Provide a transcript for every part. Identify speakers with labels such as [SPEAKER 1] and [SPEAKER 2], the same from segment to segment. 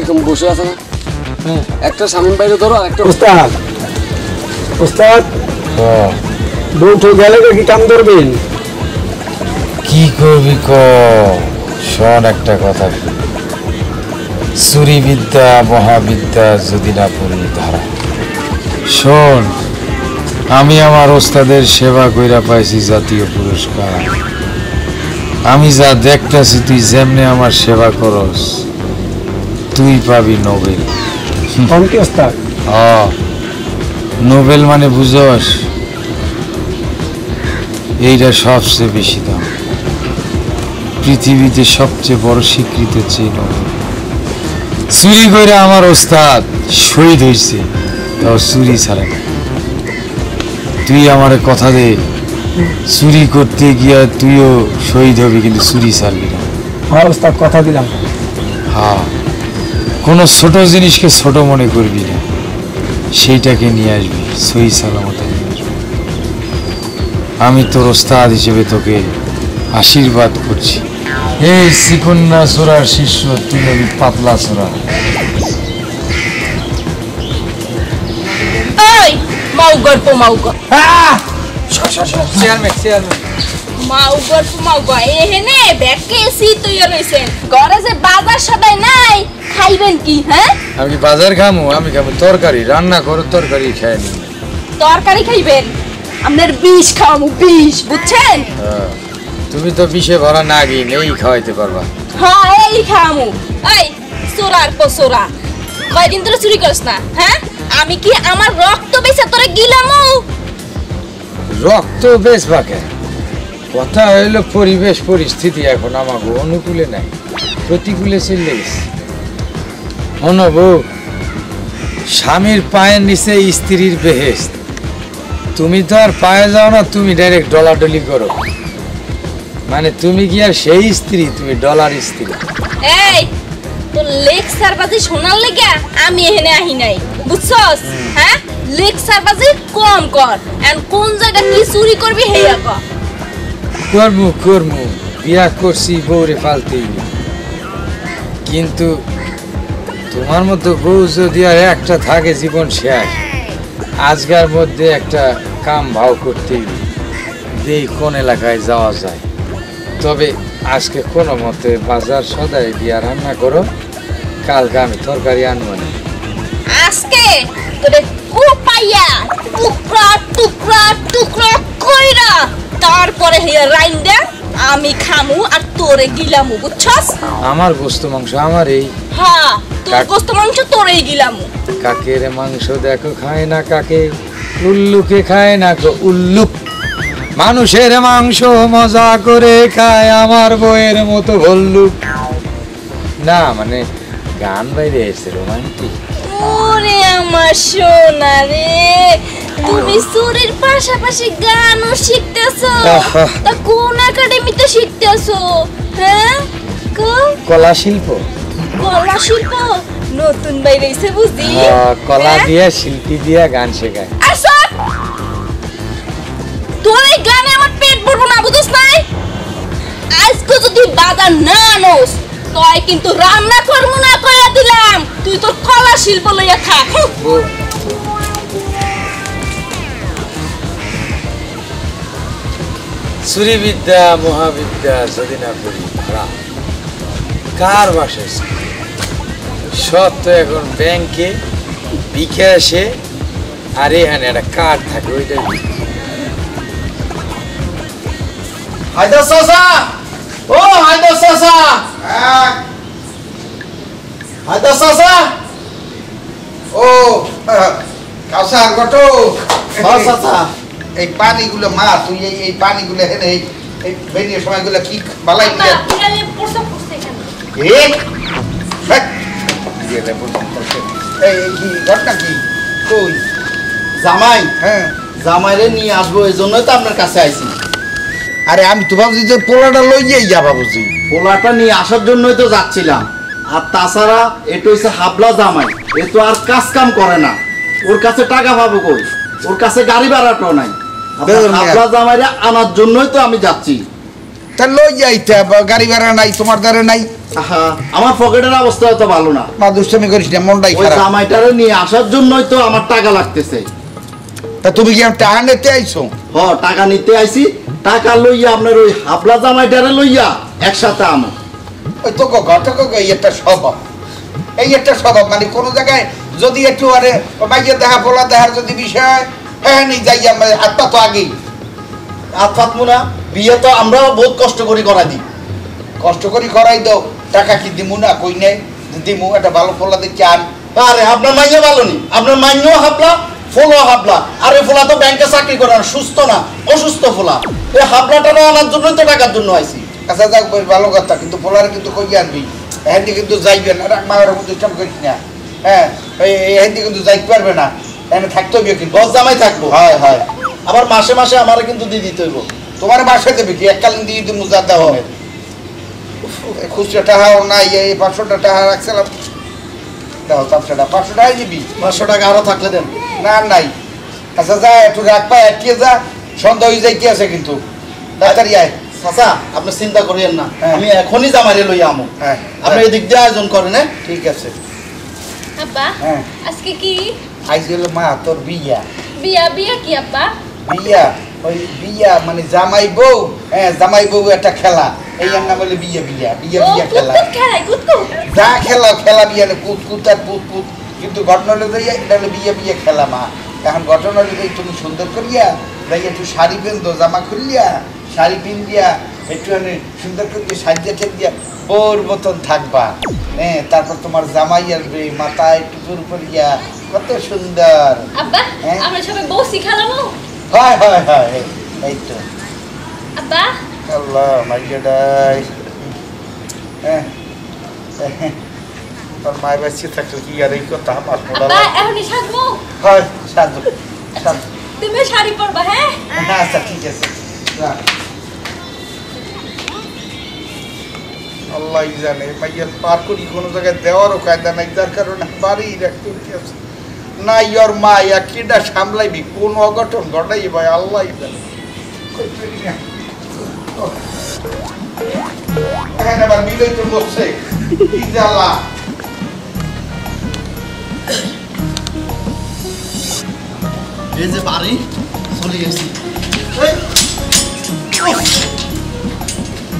[SPEAKER 1] তুমি বসে আছো না? একটা সামনে বাইরে ধরো আর একটা
[SPEAKER 2] উস্তাদ উস্তাদ বউঠে গেলে কি কাম ধরবেন?
[SPEAKER 3] কি করবি ক শোন একটা কথা, চুরি বিদ্যা মহাবিদ্যা যদি না পড়ি ধারা। শোন, আমি আমার ওস্তাদের সেবা কইরা পাইছি জাতীয় পুরস্কার। আমি যা দেখতেছি তুই যেমনে আমার সেবা করস তুই পাবি নোবেল।
[SPEAKER 2] কি ওস্তাদ?
[SPEAKER 3] নোবেল মানে বুঝস, এইটা সবচেয়ে বেশি দাম। পৃথিবীতে সবচেয়ে বড় স্বীকৃত চেয়ে নোবেল। চুরি করে আমার ওস্তাদ শহীদ হয়েছে, তাও চুরি ছাড়া না। তুই আমার কথা দে, চুরি করতে গিয়া তুইও শহীদ হবি, কিন্তু চুরি ছাড়বি না।
[SPEAKER 2] হ্যাঁ ওস্তাদ, কথা দিলাম।
[SPEAKER 3] হ্যাঁ, কোনো ছোট জিনিসকে ছোট মনে করবি না, সেইটাকে নিয়ে আসবি, সহি সালামতে নিয়ে আসবি। আমি তোর ওস্তাদ হিসেবে তোকে আশীর্বাদ করছি। এই চিকন্না চোরার শিষ্য, তুই হবি পাতলা চোরা। আমি বাজার খামু, আমি খাবো তরকারি, রান্না করো তরকারি খাই নি।
[SPEAKER 4] তরকারি খাইবেন? আপনার বিষ খাওয়ামু, বিষ, বুঝছেন?
[SPEAKER 3] তুমি তো বিষে ভরা নাগিন, এই খাওয়াইতে পারবা?
[SPEAKER 4] হ্যাঁ, এই খাওয়ামু। এই চোরার পচোরা, কয়দিন ধরে চুরি করছ না? হ্যাঁ, আমি কি আমার রক্ত বেচে তোরে গিলামু?
[SPEAKER 3] রক্ত বেচবা কেন? কথা হইলো পরিবেশ পরিস্থিতি এখন আমাকে অনুকূলে নাই, প্রতিকূলে চলে গেছে। বউ, স্বামীর পায়ের নিচে স্ত্রীর বেহেশত। তুমি তো আর পায়ে যাও না, তুমি ডাইরেক্ট ডলাডলি করো। মানে তুমি কি আর সেই স্ত্রী? তুমি ডলার স্ত্রী।
[SPEAKER 4] এই তো লেকচার বাজি শোনার লেগে আমি এখানে আহি নাই, বুঝছস? হ্যাঁ, লেকচার বাজি কম কর। এন্ড কোন জায়গা কি চুরি করবি হেয়া কর।
[SPEAKER 3] করমু বিয়া করছি, বউরে ফালতেই। কিন্তু তোমার মতো বউ যদি আর একটা থাকে জীবন শেষ। আজকের মধ্যে একটা কাম ভাও করতেই দেই কোন এলাকায় যাওয়া যায়। তবে আজকে কোনো মতে বাজার সদাই দিয়া রান্না করো, কালকে আমি তরকারি আনবো না।
[SPEAKER 4] আজকে তোরে কুপাইয়া টুকরা টুকরা টুকরা কইরা তারপরে হেয়া রাইন্দা আমি খামু আর তোরে গিলামু, বুঝছস?
[SPEAKER 3] আমার গোস্ত মাংস আমার এই।
[SPEAKER 4] হ্যাঁ, তোর গোস্ত মাংস তোরেই গিলামু।
[SPEAKER 3] কাকের মাংস দেখো খায় না কাকে, উল্লুকে খায় না গো উল্লুক। মানুষের মাংস মজা করে খায় আমার বউয়ের মতো ভল্লুক। না মানে গান বাইরে এসে রোমান্টিক।
[SPEAKER 4] ওরে আমার সোনা রে, তুমি চুরির পাশাপাশি গানও শিখতেছো? তা কোন একাডেমিতে শিখতেছো? হ্যাঁ,
[SPEAKER 3] কলা শিল্প।
[SPEAKER 4] কলা শিল্প নতুন বাইরেছে বুঝি?
[SPEAKER 3] কলা দিয়ে শিল্পী দিয়ে গান শেখায়।
[SPEAKER 4] আচ্ছা, তোর এই গানে আমার পেট ভরবো না, বুঝছ নাই? আজকে যদি বাজার না আনোস তয় কিন্তু রান্না করবো না কইয়া দিলাম। তুই তোর কলা শিল্প লইয়া থাক।
[SPEAKER 3] চুরি বিদ্যা মহাবিদ্যা যদি না করি কার বাসায়? সব তো এখন ব্যাংকে বিকে আসে, আর এখানে একটা কার্ড থাকে, ওইটা
[SPEAKER 5] হায়দার চাচা, ও হায়দার চাচা, হায়দার চাচা, ও কাউসার গটো, চাচা এই পানিগুলো মা তুই এই পানিগুলো হেনে এই বেরিয়ে সময়গুলো কি বালাই দিয়ে এই কি ঘটনা কি কই জামাই? হ্যাঁ, জামাইরে নিয়ে আসবো, এই জন্যই তো আপনার কাছে আইছি। আরে আমি তো ভাবছি যে পোলাটা লইয়েই যাবা, বুঝি পোলাটা নিয়ে আসার জন্যই তো যাচ্ছিলাম। আর তাছাড়া এটা হচ্ছে হাবলা জামাই, এ তো আর কাজ কাম করে না, ওর কাছে টাকা পাবো কই? ওর কাছে গাড়ি ভাড়াটাও নাই। হাবলা জামাইরে আনার জন্যই তো আমি যাচ্ছি। তা লই যাইতে গাড়ি ভাড়া নাই তোমার দ্বারা নাই
[SPEAKER 6] আমার পকেটের অবস্থা তো ভালো না।
[SPEAKER 5] মা দুষ্টামি করিস না, মনটাই
[SPEAKER 6] ওই
[SPEAKER 5] খারাপ।
[SPEAKER 6] জামাইটারে নিয়ে আসার জন্যই তো আমার টাকা লাগতেছে।
[SPEAKER 5] তা তুমি কি আমার টাকা নিতে আইছো?
[SPEAKER 6] টাকা নিতে আইছি, টাকা লইয়া আপনার ওই হাবলা জামাইটারে লইয়া একসাথে আমো।
[SPEAKER 5] ওই তো ঘটক এই একটা স্বভাব, এই একটা স্বভাব। মানে কোনো জায়গায় যদি একটু আরে মাইকে দেখা পোলা দেখার যদি বিষয়, হ্যাঁ নি যাই আমরা আত্মা তো আগেই
[SPEAKER 6] আতফাত মুনা বিয়ে তো আমরাও বহুত কষ্ট করে করা দিই।
[SPEAKER 5] কষ্ট করি করাই দাও, টাকা কি দিমু না? কই নেই দিমু, একটা ভালো পোলা দেখি আন।
[SPEAKER 6] আরে আপনার মাইয়া ভালো নি, আপনার মাইয়াও হাবলা ফোলা হাবলা। আর ওই ফোলা তো ব্যাংকে চাকরি করে না, সুস্থ না, অসুস্থ ফোলা। এই হাবলাটা আনার জন্যই তো টাকার জন্য আইছি।
[SPEAKER 5] আচ্ছা যাক বেশ ভালো কথা, কিন্তু পোলারে কিন্তু কই আনবি, হ্যান্ডি কিন্তু যাইবে না। মায়ের মধ্যে ইচ্ছা করিস না, হ্যাঁ এই হ্যান্ডি কিন্তু যাইতে পারবে না, এখানে থাকতে হবে কিন্তু।
[SPEAKER 6] বস জামাই থাকবো,
[SPEAKER 5] হয় হয়,
[SPEAKER 6] আবার মাসে মাসে আমারে কিন্তু দিয়ে দিতে হইব।
[SPEAKER 5] তোমার বাসায় দেবে কি এককালীন দিয়ে দিমু যা দেওয়া হবে। খুচরা টাকাও নাই, এই 500 টাকা রাখছিলাম, দাও 500 টাকাই দিবি।
[SPEAKER 6] 500 টাকা আরো থাকলে দেন।
[SPEAKER 5] না নাই, আচ্ছা যা একটু রাখ পায় আটকে যা, সন্ধ্যা হয়ে যাইতে আছে কিন্তু। ডাক্তারি আয়।
[SPEAKER 6] চাচা আপনি চিন্তা করিয়েন না,
[SPEAKER 5] হ্যাঁ।
[SPEAKER 6] আমি এখনই জামাইরে লইয়া আমো।
[SPEAKER 5] হ্যাঁ
[SPEAKER 6] আপনি এদিক দিয়ে আয়োজন করেন।
[SPEAKER 5] ঠিক আছে।
[SPEAKER 4] আব্বা
[SPEAKER 5] হ্যাঁ
[SPEAKER 4] আজকে কি
[SPEAKER 5] আইছিল মা তোর বিয়া।
[SPEAKER 4] বিয়া? বিয়া কি আব্বা?
[SPEAKER 5] বিয়া, ওই বিয়া মানে জামাই বউ, হ্যাঁ জামাই বউ একটা খেলা, এই নাম বলে বিয়া। বিয়া বিয়া
[SPEAKER 4] ও
[SPEAKER 5] বিয়া খেলা,
[SPEAKER 4] কুতকুত খেলাই কুতকুত।
[SPEAKER 5] যা খেলা খেলা বিয়া না, কুত কুত আর পুত পুত। কিন্তু ঘটনা হলো যে এটা হলো বিয়ে বিয়ে খেলা মা। এখন ঘটনা হলো যে তুমি সুন্দর করিয়া যাই একটু শাড়ি পিনতো, জামা খুললিয়া শাড়ি পিন দিয়া একটু সুন্দর করিয়া সাজিয়া ঠেক দিয়া বোর মতন থাকবা। হ্যাঁ তারপর তোমার জামাই আসবে, মাথায় টুকুর করিয়া, কত সুন্দর।
[SPEAKER 4] আব্বা
[SPEAKER 5] হ্যাঁ?
[SPEAKER 4] আমরা সবাই বউ শিখালামো।
[SPEAKER 5] হয় হয় হয়, এই তো।
[SPEAKER 4] আব্বা
[SPEAKER 5] আল্লাহ মাইয়াডাই, হ্যাঁ তোর মায়ের বাচ্চা থাকলে কি আর এই কথা আমার
[SPEAKER 4] আব্বা এখনই সাজবো।
[SPEAKER 5] হয় সাজু সাজু।
[SPEAKER 4] তুমি শাড়ি পরবা, হ্যাঁ?
[SPEAKER 5] আচ্ছা ঠিক আছে, রাখ। আল্লাহ জানে মাইয়ার পার করি কোনো জায়গায় দেওয়ারও কায়দা নাই, যার কারণে বাড়ি রাখতে হচ্ছে না। ইয়র মা ইয়া কিডা সামলাইবি, কোন অঘটন ঘটাই ভাই আল্লাহ জানে। এখানে আবার মিলেই তো বসছে, কি জ্বালা।
[SPEAKER 6] এই যে বাড়ি চলে গেছি।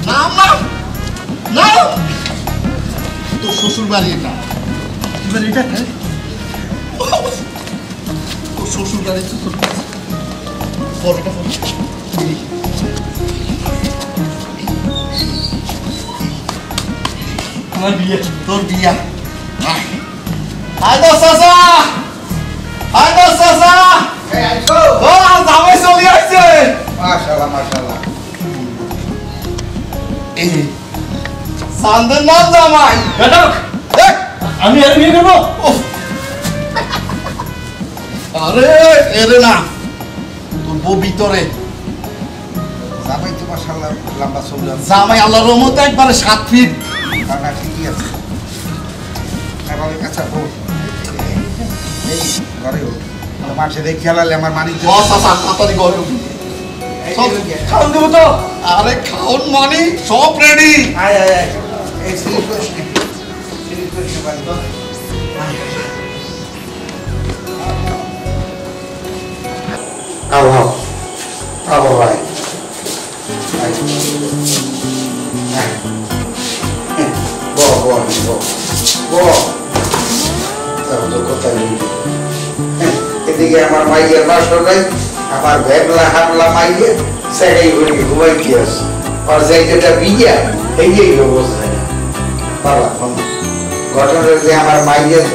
[SPEAKER 6] না না না, তোর শ্বশুর বাড়ি এটা। কি বাড়ি এটা? তোর শ্বশুর বাড়ি তো তোর বড়টা বড়। আমার বিয়ে, তোর বিয়া। আয় তো চাচা, আয় তো চাচা।
[SPEAKER 5] এই আইছো?
[SPEAKER 6] ও জামাই চলে আসছে।
[SPEAKER 5] মাশাআল্লাহ মাশাআল্লাহ।
[SPEAKER 6] চান্দের নাম জামাই। আমি আর বিয়ে করবো? আরে এরে না, তোর বউ ভিতরে।
[SPEAKER 5] জামাই তো মাশাআল্লাহ লম্বা চুল।
[SPEAKER 6] জামাই আল্লাহর রহমতে একবারে 7 ফিট।
[SPEAKER 5] না ঠিকই আছে। আমার কাছে বউ এই ঘরে মাঠে দেখে খেলালে আমার মানিক
[SPEAKER 6] ও চাচা তাড়াতাড়ি ঘরে উঠি। খাওন দেবো তো? আরে খাওন মানে সব রেডি।
[SPEAKER 5] আয় আয় আয়, এই সিরিজ করিস নে, সিরিজ করিস নে বাড়ি। আবহাওয়া আবহাওয়া এদিকে আমার মাইয়ের বাসর নাই, আমার ভেবলা হামলা মাইয়ের সেটাই ঘুরে ঘুমাই কি আছে। আর যে যেটা বিয়া এই অবস্থা বাবা ঘটনা যে আমার মাইয়ের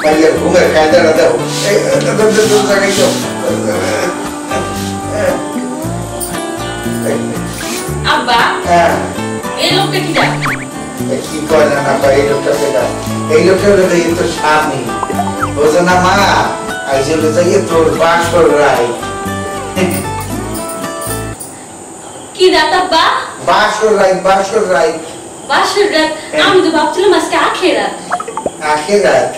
[SPEAKER 5] মাইয়ের ঘুমের কায়দাটা দেও, এই জায়গায় যাও।
[SPEAKER 4] আব্বা
[SPEAKER 5] হ্যাঁ
[SPEAKER 4] এই লোকটা কি দেখ?
[SPEAKER 5] কি কয় না না এই লোকটা সেটা, এই লোকটা হলো এই তো স্বামী, বোঝো না মা। আইসলে যাইয়ে তোর বাসর রাই।
[SPEAKER 4] কি রাত আব্বা?
[SPEAKER 5] বাসর রাই বাসর রাই।
[SPEAKER 4] বাসর রাত? আমি তো ভাবছিলাম আজকে আখেরাত।
[SPEAKER 5] আখেরাত?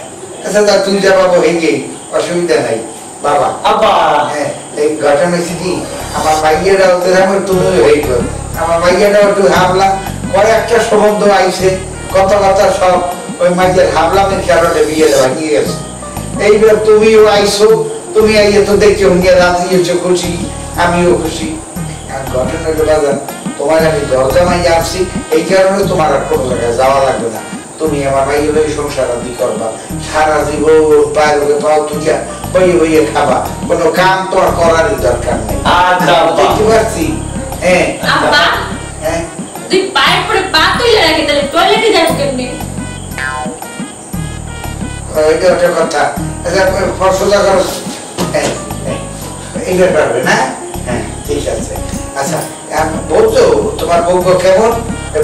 [SPEAKER 5] আচ্ছা তা তুই যা বাবা হয়ে গেই, অসুবিধা নাই বাবা।
[SPEAKER 6] আব্বা
[SPEAKER 5] হ্যাঁ এই ঘটনা হয়েছে কি
[SPEAKER 7] আমার ভাইয়েরা ওদের আমার তুমি হইব আমার ভাইয়েরা একটু হামলা কয়েকটা সম্বন্ধ আইছে কথা সব ওই মাইয়ের হামলামের কারণে বিয়ে ভাঙিয়ে গেছে এইবার তুমিও আইছো তুমি আইয়ে তো দেখছো নিয়ে রাজি হয়েছো খুশি আমিও খুশি আর ঘটনা হলো বাজার তোমার আমি দরজা মাইয়ে আসছি এই কারণে তোমার আর কোনো জায়গায় যাওয়া লাগবে না তুমি আমার ভাই হলে সংসার আদি করবা সারা জীবন বাইরে পাও তুইয়া বইয়ে বইয়ে খাবা কোনো কাম তো আর করারই দরকার নেই দেখতে পাচ্ছি হ্যাঁ
[SPEAKER 4] আব্বা
[SPEAKER 7] হ্যাঁ
[SPEAKER 4] তুই পায়ের পরে পা তুলে রাখি তাহলে টয়লেটে যাবো কেমনে
[SPEAKER 7] এটা একটা কথা আচ্ছা ফসলা করো এইবার পারবে না হ্যাঁ ঠিক আছে আচ্ছা বলছো তোমার বউকে কেমন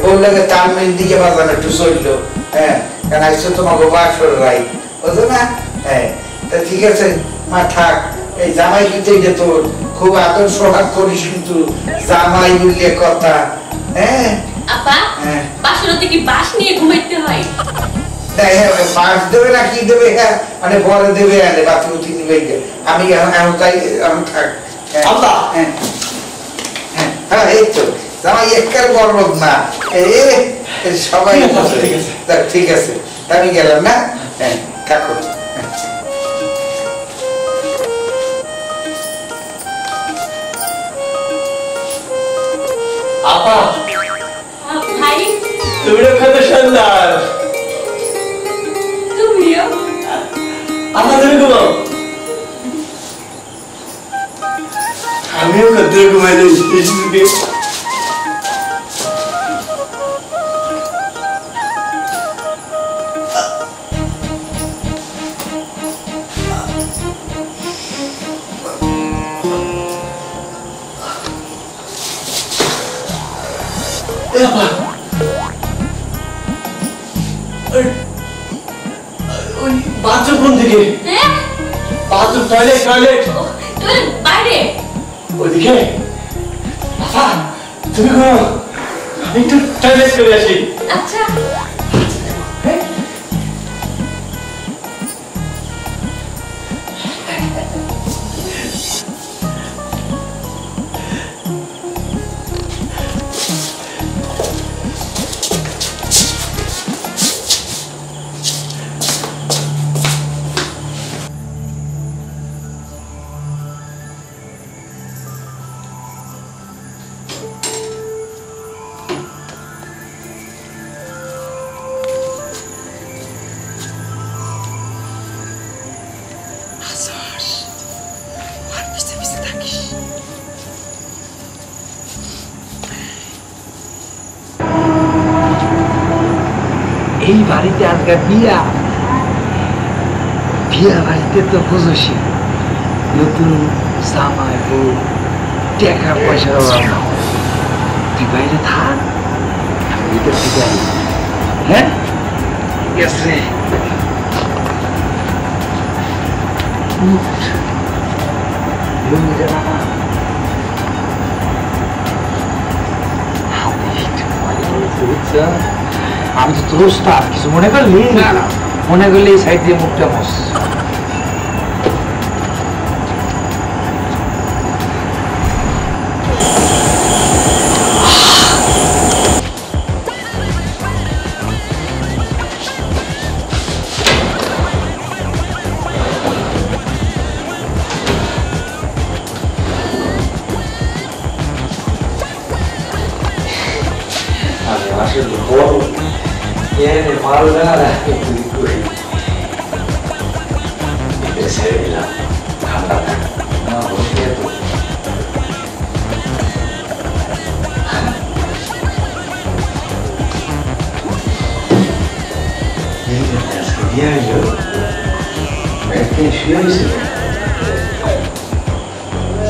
[SPEAKER 7] বললে তালমিল দিকে বাজানো একটু চললো হ্যাঁ কেন আইসো তোমাকে বাসর রাই বুঝলো না হ্যাঁ তা ঠিক আছে মা থাক এই জামাই কিন্তু এটা তোর খুব আদর সোহাগ করিস কিন্তু জামাই বললে কথা হ্যাঁ
[SPEAKER 4] আপা
[SPEAKER 7] হ্যাঁ
[SPEAKER 4] বাসরতে কি বাস নিয়ে ঘুমাইতে হয়
[SPEAKER 7] বাস দেবে না কি দেবে হ্যাঁ মানে পরে দেবে আনে বাথরুম নিবে আমি এখন তাই এখন থাক
[SPEAKER 6] আল্লাহ
[SPEAKER 7] হ্যাঁ হ্যাঁ এই তো জামাই একার বড় না সবাই ঠিক আছে আমি গেলাম না হ্যাঁ থাকো
[SPEAKER 6] আপা
[SPEAKER 4] ভাই
[SPEAKER 6] তুমি কত সুন্দর
[SPEAKER 4] তুমিও
[SPEAKER 6] আপা তুমি ঘুমাও আমিও কত ঘুমাই দিই বাথরুম কোন দিকে
[SPEAKER 4] হ্যাঁ
[SPEAKER 6] বাথরুম টয়লেট
[SPEAKER 4] টয়লেট বাইরে
[SPEAKER 6] ওদিকে আপা তুমি ঘুমাও আমি একটু টয়লেট করে আসি
[SPEAKER 4] আচ্ছা
[SPEAKER 3] এই বাড়িতে আজকে বিয়া বিয়া বাড়িতে তো বুঝছি নতুন জামাই বউ টাকা পয়সার অভাব না তুই বাইরে থাক আমি ভিতর থেকে আনি হ্যাঁ ঠিক আছে লুঙ্গিটা নামা হাতে একটু ময়লা হয়েছে বুঝছো আমি তো তোর স্টাফ কিছু মনে করলি মনে করলে এই সাইড দিয়ে মুখটা মস আসলে বড় মালদা ছেড়ে দিলাম ঠান্ডা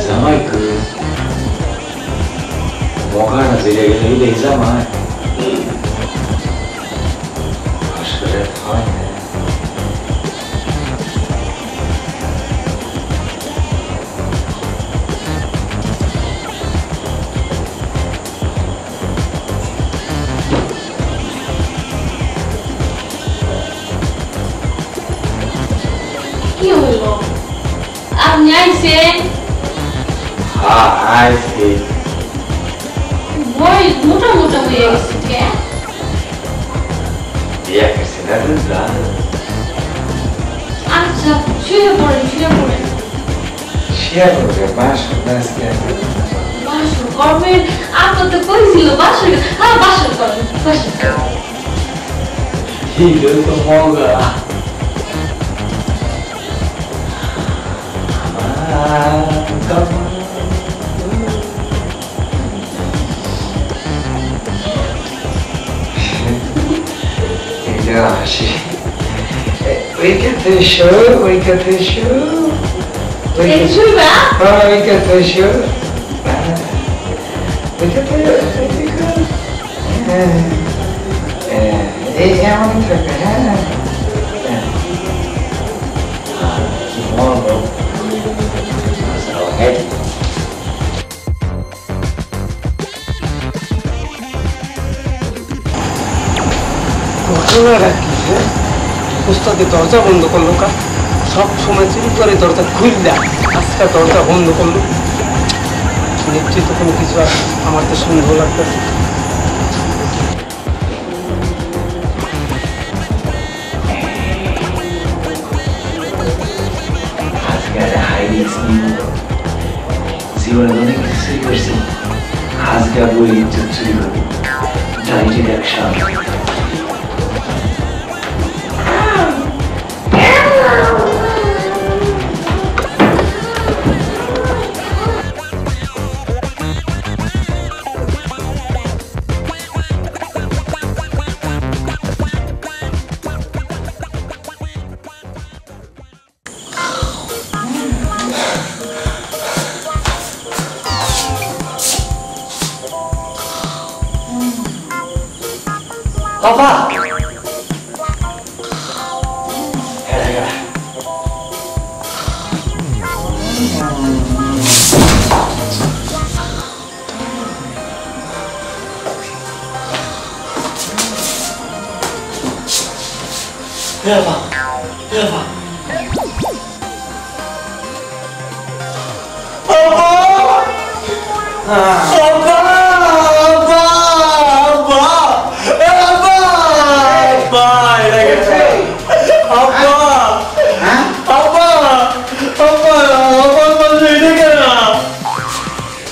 [SPEAKER 3] জামাই করে বগানা জেলে গেলে জামাই
[SPEAKER 4] কি হলো আপনি আইছেন
[SPEAKER 7] আইছি
[SPEAKER 4] বই মোটা মোটা হয়ে গেছে কে
[SPEAKER 7] বিয়া করছি না বুঝলা
[SPEAKER 4] আচ্ছা শুয়ে পড়েন
[SPEAKER 7] শেয়ার করবে বাস আজকে
[SPEAKER 4] বাসর করবেন আপনি তো কইছিল বাসর হ্যাঁ বাসর করেন বাসর
[SPEAKER 7] হিরো তো মজা হাসি ওইখানে শো ওইখানে শো
[SPEAKER 4] এই শুইবা
[SPEAKER 7] ওইখানে শো এই এমন থাকে হ্যাঁ
[SPEAKER 2] ঘটনাটা কি হ্যাঁ উস্তাদি দরজা বন্ধ করলো কা সব সময় চুরি করে দরজা খুললা আজকে দরজা বন্ধ করলো নিশ্চিত কোনো কিছু আছে আমার তো সন্দেহ লাগতেছে
[SPEAKER 7] জীবনে অনেক কিছু চুরি করছি আজকে বই ইজ্জত চুরি করবো ডাইরেক্ট অ্যাকশন
[SPEAKER 2] বাবা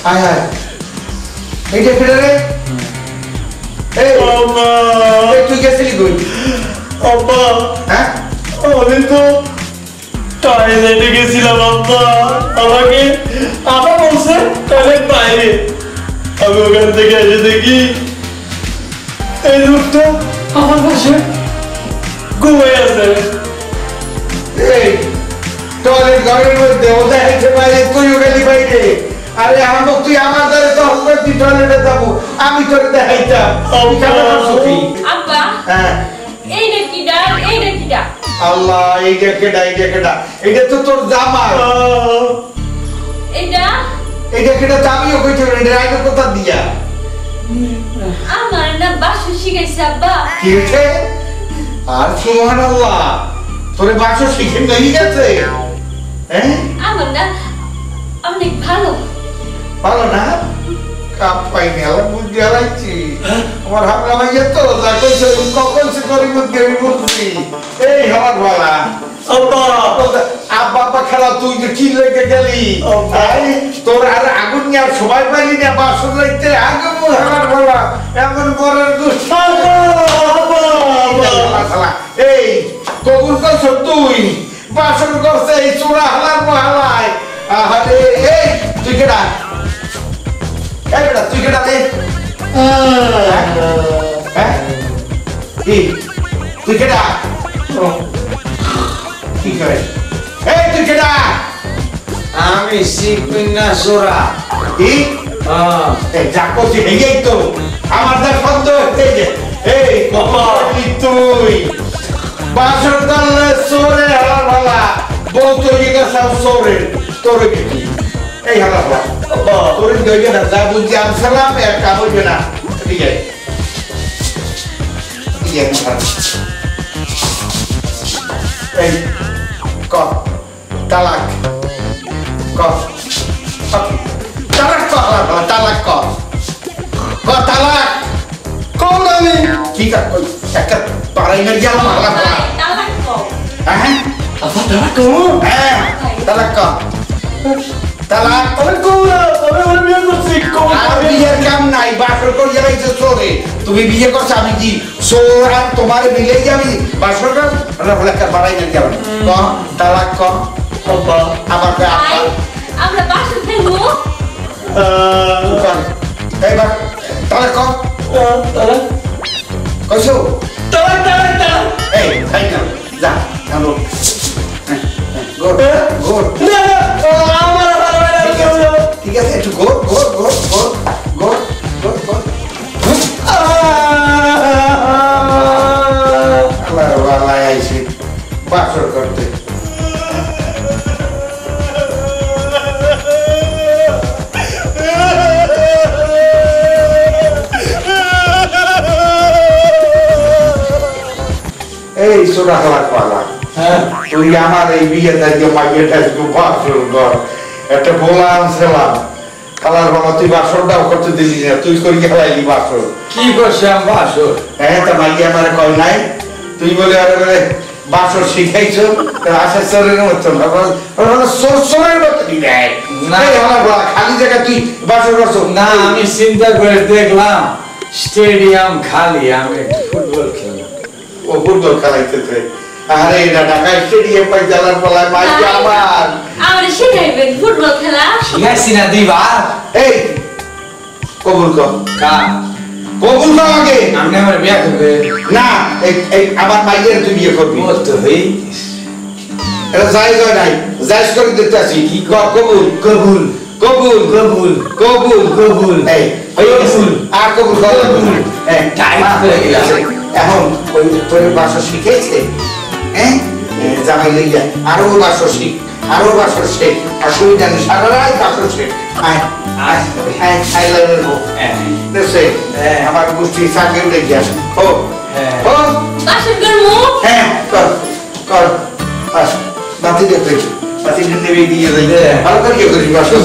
[SPEAKER 7] আয় আয় এইটা ফিরে রে এই এই তুই গেছিলি কই
[SPEAKER 6] আব্বা
[SPEAKER 7] হ্যাঁ
[SPEAKER 6] আমি তো টয়লেটে গেছিলাম আব্বা আমাকে আপা বলছে টয়লেট বাইরে আমি ওখান থেকে এসে দেখি এই লোকটা আমার পাশে ঘুমিয়ে আছে
[SPEAKER 7] এই টয়লেট ঘরের মধ্যে ও দেখতে বাইরে তুইও গেলি বাইরে আরে আমাকে তুই আমার দ্বারে তো হবে তুই টয়লেটে যাবো আমি তোর দেখাইতাম আমি কেন করছি
[SPEAKER 4] আব্বা
[SPEAKER 7] হ্যাঁ
[SPEAKER 4] এইটা কিডা
[SPEAKER 7] আল্লাহ এইটা কেডা এটা তো তোর জামা এটা কেডা আমিও কইতে পারি এটা আইনো কোথা দিয়া
[SPEAKER 4] আমার না বাসু শিখাইছে আব্বা
[SPEAKER 7] কি হচ্ছে আর সুবহানাল্লাহ তোরে বাসো শিখে নিয়ে গেছে হ্যাঁ
[SPEAKER 4] আমার না অনেক ভালো
[SPEAKER 7] ভালো না কাপ পাইনি আলা বুঝি আলাইছি আমার হামলা ভাইয়া তো যা কইছে কখন সে করি বুঝি আমি বুঝছি এই আমার ভালা
[SPEAKER 6] আব্বা
[SPEAKER 7] আব্বা আব্বা খেলা তুই যে কি লেগে গেলি তোর আর আগুন নিয়ে আর সবাই পাইলি না বাসন লাইতে আগুন আমার ভালা এমন বড়ের দুষ্ট এই কবুল করছ তুই বাসন করছে এই চোরা হালার মহালায় আরে এই তুই কেডা এই বেটা তুই কেডা রে হ্যাঁ কি তুই কেডা কি করে এই তুই কেডা
[SPEAKER 3] আমি শিখবিনা সোরা
[SPEAKER 7] কি এই যা করছি হেগেই তো আমার যা সন্দেহ হচ্ছে যে এই বাবা তুই বাসন করলে সোরে হালার ভালা বউ তৈরি গেছে সোরের তোর কি এই হালার ভালা তোর দইবে না যা বুঝি আনসালাম এক কাম হইবে না ঠিক আছে ঠিক আছে এই ক তালাক ক
[SPEAKER 5] বলা তালাক কর তালাক
[SPEAKER 2] কোন আমি
[SPEAKER 5] কি একটা পাড়াই না গেল মারলা
[SPEAKER 4] তালাক কও
[SPEAKER 5] হ্যাঁ
[SPEAKER 2] আপা তালাক কোন
[SPEAKER 5] হ্যাঁ তালাক কর তালাক
[SPEAKER 2] আমি কোন আমি বিয়ে করছি কোন
[SPEAKER 5] আর বিয়ের কাম নাই বাসর করে যাইছে চোরে তুমি বিয়ে করছো আমি কি চোর আর তোমার মিলে যাবি বাসর কর বলে একটা বাড়াই না গেল ক তালাক কর
[SPEAKER 2] আপা
[SPEAKER 5] আবার কয় আপা
[SPEAKER 4] ভাই আমরা বাসা থাকবো
[SPEAKER 5] কর এইবার তালাক কর
[SPEAKER 2] তালাক
[SPEAKER 5] কইছো
[SPEAKER 2] তালাক তালাক
[SPEAKER 5] এই ফাইনাল যা হ্যালো গোড গোড
[SPEAKER 2] না আমার ভালো লাগে
[SPEAKER 5] ঠিক আছে একটু গোড গোড গোড গোড গোড গোড গোড আল্লাহ আল্লাহ আইছি বাসর করতে এই সোনা খাবার পালা তুই আমার এই বিয়ে থেকে মাইয়েটা একটু বাসর কর একটা বলা আনছিলাম খালার বাবা তুই বাসরটাও করতে দিলি না তুই করি খেলাইলি বাসর
[SPEAKER 3] কি করছিলাম বাসর
[SPEAKER 5] হ্যাঁ তা মাইয়ে আমার কয় নাই তুই বলে আরে বলে বাসর শিখাইছো আশা চোরের মতো না চোরের মতো দেয়
[SPEAKER 3] না।
[SPEAKER 5] খালি জায়গা তুই বাসর করছো
[SPEAKER 3] না আমি চিন্তা করে দেখলাম স্টেডিয়াম খালি আমি একটু ফুটবল খেললাম
[SPEAKER 5] ও ফুটবল খেলাইতেছে আরে এটা ঢাকা স্টেডিয়াম পাই জ্বালার পালায় মাইকে আমার
[SPEAKER 4] আমরা শিখাইবেন ফুটবল খেলা
[SPEAKER 3] শিখাইছি না দিবা
[SPEAKER 5] এই কবুল কর
[SPEAKER 3] কা
[SPEAKER 5] কবুল কর আগে
[SPEAKER 3] আপনি আমার বিয়া করবে
[SPEAKER 5] না এই আমার মাইয়ের তুই বিয়ে করবি
[SPEAKER 3] ও তো হই
[SPEAKER 5] এটা জায়েজ হয় নাই জায়েজ করে দিতে আসি কি কবুল
[SPEAKER 3] কবুল
[SPEAKER 5] কবুল
[SPEAKER 3] কবুল
[SPEAKER 5] কবুল
[SPEAKER 3] কবুল
[SPEAKER 5] এই
[SPEAKER 3] কবুল।
[SPEAKER 5] আর কবুল কর এই
[SPEAKER 3] টাইট হয়ে গেছে।
[SPEAKER 5] এখন ওই তোর বাসা শিখেছে হ্যাঁ জামাই লইয়া আরো বাসা শিখ আরো বাসা শেখ অসুবিধা নেই সারা রাত বাসা শেখ আয় আয় আয় আয় লাইনের হোক দেখছে আমার গোষ্ঠী সাথে উঠে গিয়েছে ও ও
[SPEAKER 4] বাসা করবো
[SPEAKER 5] হ্যাঁ কর কর বাস বাতি দেখতে বাতি নেবে দিয়ে যাই ভালো করে করিস বাসা